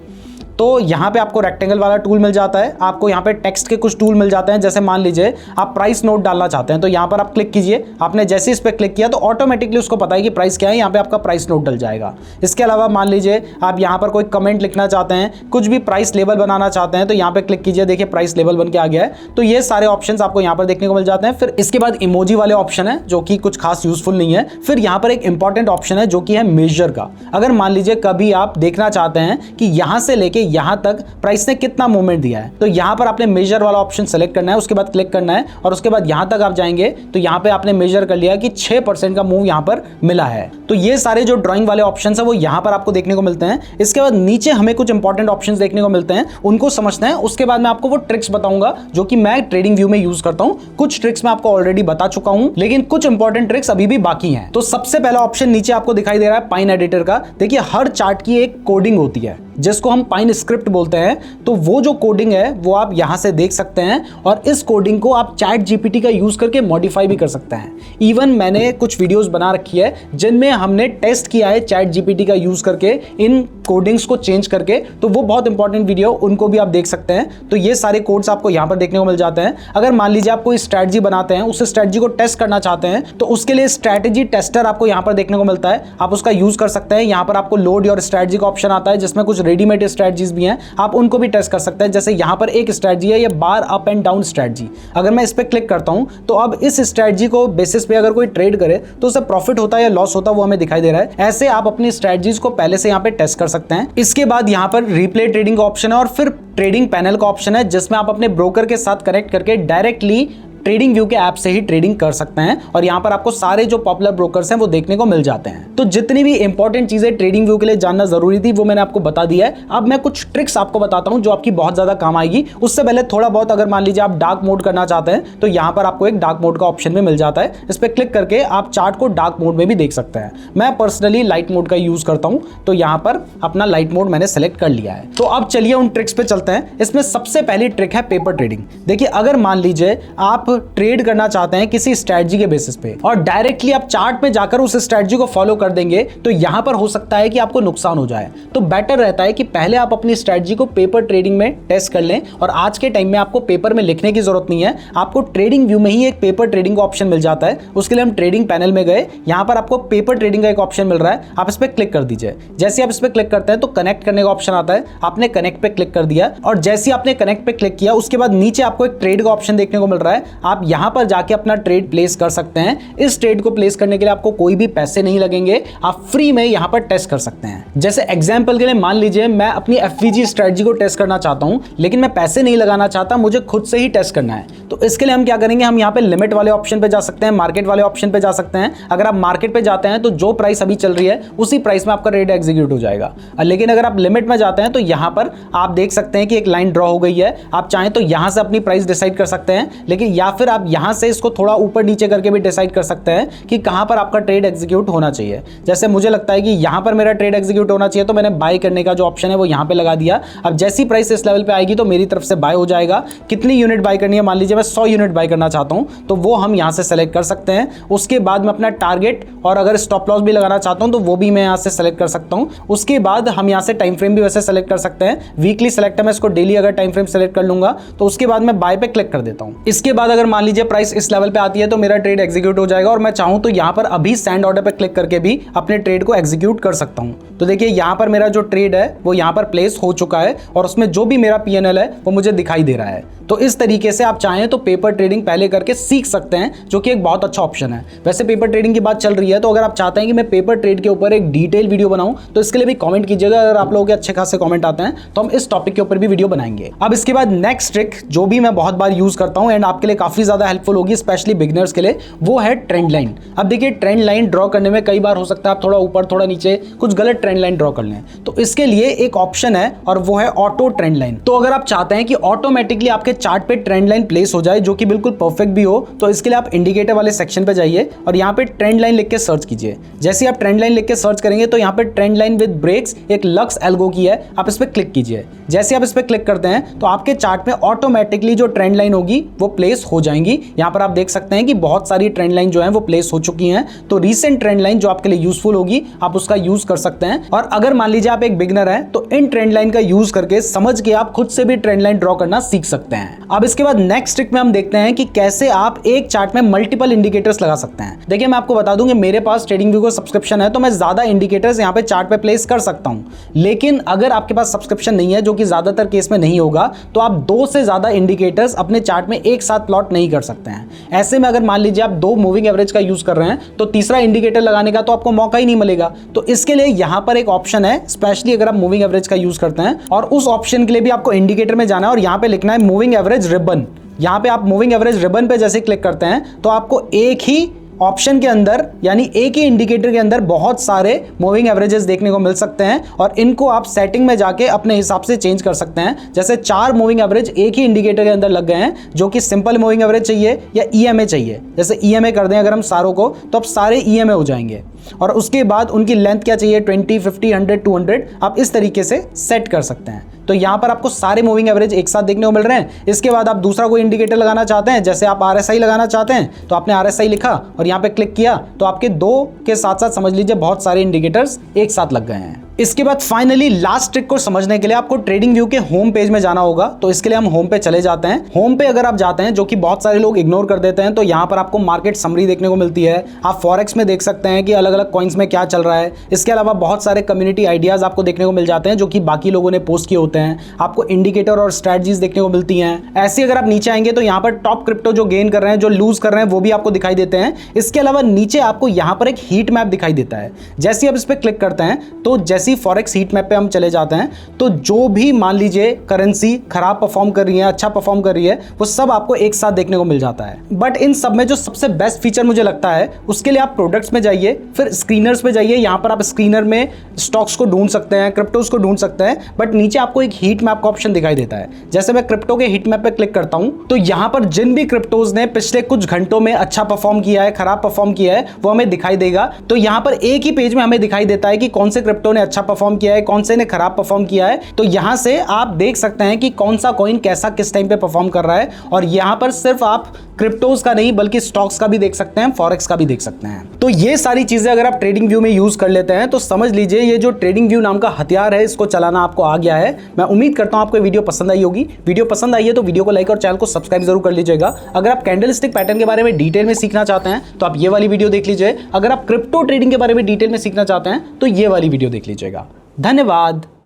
तो यहाँ पे आपको रेक्टेंगल वाला टूल मिल जाता है। आपको यहाँ पे टेक्स्ट के कुछ टूल मिल जाते हैं, जैसे मान लीजिए आप प्राइस नोट डालना चाहते हैं तो यहाँ पर आप क्लिक कीजिए। आपने जैसे इस पे क्लिक किया तो ऑटोमेटिकली उसको पता है कि प्राइस क्या है, यहाँ पे आपका प्राइस नोट डल जाएगा। इसके अलावा मान लीजिए आप यहाँ पर कोई कमेंट लिखना चाहते हैं, कुछ भी प्राइस लेवल बनाना चाहते हैं तो यहाँ पे क्लिक कीजिए, देखिए प्राइस लेवल बन के आ गया है। तो ये सारे ऑप्शन आपको यहाँ पर देखने को मिल जाते हैं। फिर इसके बाद इमोजी वाले ऑप्शन है जो कि कुछ खास यूजफुल नहीं है। फिर यहाँ पर एक इंपॉर्टेंट ऑप्शन है जो कि है मेजर का। अगर मान लीजिए कभी आप देखना चाहते हैं कि यहाँ से लेके यहां तक प्राइस ने कितना मूवमेंट दिया है। तो यहां पर आपने मेजर वाला ऑप्शन सेलेक्ट करना है, उसके बाद क्लिक करना है और उसके बाद यहां तक आप जाएंगे तो यहां पे आपने मेजर कर लिया कि 6% का मूव यहां पर मिला है। तो ये सारे जो ड्राइंग वाले ऑप्शंस है वो यहां पर आपको देखने को मिलते हैं। इसके बाद नीचे हमें कुछ इंपॉर्टेंट ऑप्शंस देखने को मिलते हैं, उनको समझते हैं। उसके बाद मैं आपको वो ट्रिक्स बताऊंगा जो कि मैं ट्रेडिंग व्यू में यूज करता हूं। कुछ ट्रिक्स मैं आपको ऑलरेडी बता चुका हूं, लेकिन कुछ इंपॉर्टेंट ट्रिक्स अभी भी बाकी हैं। तो सबसे पहला ऑप्शन नीचे आपको दिखाई दे रहा है पाइन एडिटर का। देखिए हर चार्ट की एक कोडिंग होती है जिसको हम पाइन स्क्रिप्ट बोलते हैं। तो वो जो कोडिंग है वो आप यहां से देख सकते हैं और इस कोडिंग को आप चैट जीपीटी का यूज करके मॉडिफाई भी कर सकते हैं। इवन मैंने कुछ वीडियोस बना रखी है जिनमें हमने टेस्ट किया है चैट जीपीटी का यूज करके इन कोडिंग्स को चेंज करके, तो वो बहुत इंपॉर्टेंट वीडियो, उनको भी आप देख सकते हैं। तो ये सारे कोड्स आपको यहां पर देखने को मिल जाते हैं। अगर मान लीजिए आप कोई स्ट्रैटेजी बनाते हैं, उस स्ट्रैटेजी को टेस्ट करना चाहते हैं, तो उसके लिए स्ट्रैटेजी टेस्टर आपको यहां पर देखने को मिलता है, आप उसका यूज कर सकते हैं। यहां पर आपको लोड योर स्ट्रैटेजी का ऑप्शन आता है जिसमें कुछ रेडीमेड स्ट्रैटेजीज भी हैं, आप उनको भी टेस्ट कर सकते हैं। जैसे यहां पर एक स्ट्रैटेजी है, ये बार अप एंड डाउन स्ट्रैटेजी। अगर मैं इस पर क्लिक करता हूं तो अब इस स्ट्रैटेजी को बेसिस पे अगर कोई ट्रेड करे तो उसे प्रॉफिट होता है या लॉस होता है वो हमें दिखाई दे रहा है। ऐसे आप अपनी स्ट्रैटेजीज को पहले से यहां पे टेस्ट कर सकते हैं। इसके बाद यहां पर रिप्ले ट्रेडिंग का ऑप्शन है और फिर ट्रेडिंग पैनल का ऑप्शन है जिसमें आप अपने ब्रोकर के साथ कनेक्ट करके डायरेक्टली ट्रेडिंग व्यू के ऐप से ही ट्रेडिंग कर सकते हैं और यहां पर आपको सारे जो पॉपुलर ब्रोकर्स हैं वो देखने को मिल जाते हैं। तो जितनी भी इंपॉर्टेंट चीजें ट्रेडिंग व्यू के लिए जानना जरूरी थी वो मैंने आपको बता दिया है। अब मैं कुछ ट्रिक्स आपको बताता हूं जो आपकी बहुत ज्यादा काम आएगी। उससे पहले थोड़ा बहुत, अगर मान लीजिए आप डार्क मोड करना चाहते हैं तो यहां पर आपको एक डार्क मोड का ऑप्शन भी मिल जाता है। इस पर क्लिक करके आप चार्ट को डार्क मोड में भी देख सकते हैं। मैं पर्सनली लाइट मोड का यूज करता हूं, तो यहां पर अपना लाइट मोड मैंने सेलेक्ट कर लिया है। तो अब चलिए उन ट्रिक्स पे चलते हैं। इसमें सबसे पहली ट्रिक है पेपर ट्रेडिंग। देखिए अगर मान लीजिए आप ट्रेड करना चाहते हैं किसी स्ट्रेटजी के बेसिस पे और डायरेक्टली आप चार्ट में जाकर उस स्ट्रेटजी को फॉलो कर देंगे तो यहां पर हो सकता है कि आपको नुकसान हो जाए। तो बेटर रहता है कि पहले आप अपनी स्ट्रेटजी को पेपर ट्रेडिंग में टेस्ट कर लें। और आज के टाइम में आपको पेपर में लिखने की जरूरत नहीं है, आपको ट्रेडिंग व्यू में ही एक पेपर ट्रेडिंग का ऑप्शन मिल जाता है। उसके लिए हम ट्रेडिंग पैनल में गए, यहां पर आपको पेपर ट्रेडिंग का एक ऑप्शन मिल रहा है, आप इस पर क्लिक कर दीजिए। जैसे आप इस पर क्लिक करते हैं तो कनेक्ट करने का ऑप्शन आता है, आपने कनेक्ट पे क्लिक कर दिया और जैसे आपने कनेक्ट पे क्लिक किया उसके बाद नीचे आपको एक ट्रेड का ऑप्शन देखने को मिल रहा है। आप यहां पर जाके अपना ट्रेड प्लेस कर सकते हैं। इस ट्रेड को प्लेस करने के लिए आपको कोई भी पैसे नहीं लगेंगे, आप फ्री में यहां पर टेस्ट कर सकते हैं। जैसे एग्जांपल के लिए मान लीजिए मैं अपनी एफवीजी स्ट्रेटजी को टेस्ट करना चाहता हूं, लेकिन मैं पैसे नहीं लगाना चाहता, मुझे खुद से ही टेस्ट करना है। तो इसके लिए हम क्या करेंगे, हम यहां पे लिमिट वाले ऑप्शन पे जा सकते हैं, मार्केट वाले ऑप्शन पे जा सकते हैं। अगर आप मार्केट पे जाते हैं तो जो प्राइस अभी चल रही है उसी प्राइस में आपका ट्रेड एग्जीक्यूट हो जाएगा। लेकिन अगर आप लिमिट में जाते हैं तो यहां पर आप देख सकते हैं कि एक लाइन ड्रॉ हो गई है। आप चाहें तो यहां से अपनी प्राइस डिसाइड कर सकते हैं, लेकिन या फिर आप यहां से इसको थोड़ा ऊपर नीचे करके भी डिसाइड कर सकते हैं कि कहां पर आपका ट्रेड एग्जीक्यूट होना चाहिए। जैसे मुझे लगता है कि यहां पर मेरा ट्रेड एग्जीक्यूट होना चाहिए तो मैंने बाय करने का जो ऑप्शन है वो यहां पे लगा दिया। अब जैसी प्राइस इस लेवल पे आएगी तो मेरी तरफ से बाय हो जाएगा। कितनी यूनिट बाय करनी है, मान लीजिए मैं 100 यूनिट बाय करना चाहता हूं तो वो हम यहां से सेलेक्ट कर सकते हैं। उसके बाद मैं अपना टारगेट और अगर स्टॉप लॉस भी लगाना चाहता हूं तो वो भी मैं यहां से सेलेक्ट कर सकता हूं। उसके बाद हम यहां से टाइम फ्रेम भी वैसे सेलेक्ट कर सकते हैं। वीकली सेलेक्ट है, मैं इसको डेली अगर टाइम फ्रेम सेलेक्ट कर लूंगा तो उसके बाद मैं बाय पे क्लिक कर देता हूं। इसके बाद अगर मान लीजिए प्राइस इस लेवल पे आती है तो मेरा ट्रेड एग्जीक्यूट हो जाएगा और मैं चाहूं तो यहां पर अभी सेंड ऑर्डर पे क्लिक करके भी अपने ट्रेड को एग्जीक्यूट कर सकता हूं। तो देखिए यहां पर मेरा जो ट्रेड है वो यहां पर प्लेस हो चुका है और उसमें जो भी मेरा पीएनएल है वो मुझे दिखाई दे रहा है। तो इस तरीके से आप चाहें तो पेपर ट्रेडिंग पहले करके सीख सकते हैं, जो कि एक बहुत अच्छा ऑप्शन है। वैसे पेपर ट्रेडिंग की बात चल रही है तो अगर आप चाहते हैं कि मैं पेपर ट्रेड के ऊपर एक डिटेल वीडियो बनाऊं तो इसके लिए भी कमेंट कीजिएगा। अगर आप लोगों के अच्छे खासे कमेंट आते हैं तो हम इस टॉपिक के ऊपर भी वीडियो बनाएंगे। अब इसके बाद नेक्स्ट ट्रिक जो भी मैं बहुत बार यूज करता हूं एंड आपके लिए काफी ज्यादा हेल्पफुल होगी, स्पेशली बिगिनर्स के लिए, वो है ट्रेंड लाइन। अब देखिए ट्रेंड लाइन ड्रॉ करने में कई बार हो सकता है आप थोड़ा ऊपर थोड़ा नीचे कुछ गलत ट्रेंड लाइन ड्रॉ कर लें, तो इसके लिए एक ऑप्शन है और वो है ऑटो ट्रेंड लाइन। तो अगर आप चाहते हैं कि ऑटोमेटिकली आपके चार्ट पे ट्रेंड लाइन प्लेस हो जाए जो कि बिल्कुल परफेक्ट भी हो, तो इसके लिए आप इंडिकेटर वाले सेक्शन पे जाइए और यहाँ पे ट्रेंड लाइन लिख के सर्च कीजिए। जैसे आप ट्रेंड लाइन लिख के सर्च करेंगे तो यहाँ पे ट्रेंड लाइन विद ब्रेक्स एक लक्स एल्गो की है, आप इस पे क्लिक कीजिए। जैसे आप इस पे क्लिक करते हैं तो आपके चार्ट में ऑटोमेटिकली जो ट्रेंड लाइन होगी वो प्लेस हो जाएंगी। यहाँ पर आप देख सकते हैं कि बहुत सारी ट्रेंड लाइन जो है वो प्लेस हो चुकी हैं। तो रीसेंट ट्रेंड लाइन जो आपके लिए यूजफुल होगी आप उसका यूज कर सकते हैं। और अगर मान लीजिए आप एक बिगिनर हैं तो इन ट्रेंड लाइन का यूज करके समझ के आप खुद से भी ट्रेंड लाइन ड्रॉ करना सीख सकते हैं। अब इसके बाद नेक्स्ट ट्रिक में हम देखते हैं कि कैसे आप एक चार्ट में मल्टीपल इंडिकेटर्स लगा सकते हैं। देखिए मैं आपको बता दूं कि मेरे पास ट्रेडिंग व्यू का सब्सक्रिप्शन है, तो मैं ज्यादा इंडिकेटर्स यहाँ पे चार्ट पे प्लेस कर सकता हूं। लेकिन अगर आपके पास सब्सक्रिप्शन नहीं है, जो कि ज्यादातर केस में नहीं होगा, तो आप 2 से ज्यादा इंडिकेटर्स अपने चार्ट में एक साथ प्लॉट नहीं कर सकते हैं। ऐसे में अगर मान लीजिए आप 2 मूविंग एवरेज का यूज कर रहे हैं, तो तीसरा इंडिकेटर लगाने का तो आपको मौका ही नहीं मिलेगा। तो इसके लिए यहां पर एक ऑप्शन है, स्पेशली अगर आप मूविंग एवरेज का यूज करते हैं, और उस ऑप्शन के लिए भी आपको इंडिकेटर में जाना है और यहां पे लिखना है मूविंग एवरेज रिबन। यहां पे आप मूविंग एवरेज रिबन पे जैसे क्लिक करते हैं तो आपको एक ही ऑप्शन के अंदर, यानी एक ही इंडिकेटर के अंदर बहुत सारे मूविंग एवरेजेस देखने को मिल सकते हैं, और इनको आप सेटिंग में जाके अपने हिसाब से चेंज कर सकते हैं। जैसे 4 मूविंग एवरेज एक ही इंडिकेटर के अंदर लग गए हैं, जो कि सिंपल मूविंग एवरेज चाहिए या ईएमए चाहिए। जैसे ईएमए कर दें अगर हम सारों को, तो अब सारे ईएमए हो जाएंगे। और उसके बाद उनकी लेंथ क्या चाहिए, 20, 50, 100, 200, आप इस तरीके से सेट कर सकते हैं। तो यहां पर आपको सारे मूविंग एवरेज एक साथ देखने को मिल रहे हैं। इसके बाद आप दूसरा कोई इंडिकेटर लगाना चाहते हैं, जैसे आप आरएसआई लगाना चाहते हैं, तो आपने आरएसआई लिखा और यहां पे क्लिक किया, तो आपके 2 के साथ साथ समझ लीजिए बहुत सारे इंडिकेटर्स एक साथ लग गए हैं। इसके बाद फाइनली लास्ट ट्रिक को समझने के लिए आपको ट्रेडिंग व्यू के होम पेज में जाना होगा। तो इसके लिए हम होम पे चले जाते हैं। होम पे अगर आप जाते हैं, जो कि बहुत सारे लोग इग्नोर कर देते हैं, तो यहाँ पर आपको मार्केट समरी देखने को मिलती है। आप फॉरेक्स में देख सकते हैं कि अलग अलग कॉइन्स में क्या चल रहा है। इसके अलावा बहुत सारे कम्युनिटी आइडियाज आपको देखने को मिल जाते हैं, जो कि बाकी लोगों ने पोस्ट किए होते हैं। आपको इंडिकेटर और स्ट्रेटजीज देखने को मिलती हैं। ऐसे अगर आप नीचे आएंगे तो यहाँ पर टॉप क्रिप्टो जो गेन कर रहे हैं, जो लूज कर रहे हैं, वो भी आपको दिखाई देते हैं। इसके अलावा नीचे आपको यहाँ पर एक हीट मैप दिखाई देता है। जैसे ही आप इस पर क्लिक करते हैं, तो जैसी फॉरेक्स हीट मैप पे हम चले जाते हैं, तो जो भी मान लीजिए करेंसी खराब परफॉर्म कर रही है, अच्छा परफॉर्म कर रही है, वो सब आपको एक साथ देखने को मिल जाता है। बट इन सब में जो सबसे बेस्ट फीचर मुझे लगता है, उसके लिए आप प्रोडक्ट्स में जाइए, फिर स्क्रीनर्स पे जाइए। यहां पर आप स्क्रीनर में स्टॉक्स को ढूंढ सकते हैं, क्रिप्टोज को ढूंढ सकते हैं, बट नीचे आपको एक हीट मैप का ऑप्शन दिखाई देता है। जैसे मैं क्रिप्टो के हीट मैप पे क्लिक करता हूं, तो यहां पर जिन भी क्रिप्टोज ने पिछले कुछ घंटों में अच्छा परफॉर्म किया है, खराब परफॉर्म किया है, वो हमें दिखाई देगा। तो यहां पर एक ही पेज में हमें दिखाई देता है कि कौन से क्रिप्टो ने अच्छा परफॉर्म किया है, कौन से ने खराब परफॉर्म किया है। तो यहां से आप देख सकते हैं कि कौन सा कॉइन कैसा किस टाइम पे परफॉर्म कर रहा है। और यहां पर सिर्फ आप क्रिप्टोज का नहीं, बल्कि स्टॉक्स का भी देख सकते हैं, फॉरेक्स का भी देख सकते हैं। तो ये सारी चीजें अगर आप ट्रेडिंग व्यू में यूज कर लेते हैं, तो समझ लीजिए ये जो ट्रेडिंग व्यू नाम का हथियार है, इसको चलाना आपको आ गया है। मैं उम्मीद करता हूं आपको वीडियो पसंद आई होगी। वीडियो पसंद आई है तो वीडियो को लाइक और चैनल को सब्सक्राइब जरूर कर लीजिएगा। अगर आप कैंडलस्टिक पैटर्न के बारे में डिटेल में सीखना चाहते हैं, तो आप ये वाली वीडियो देख लीजिए। अगर आप क्रिप्टो ट्रेडिंग के बारे में डिटेल में सीखना चाहते हैं, तो ये वाली वीडियो देख लीजिएगा। धन्यवाद।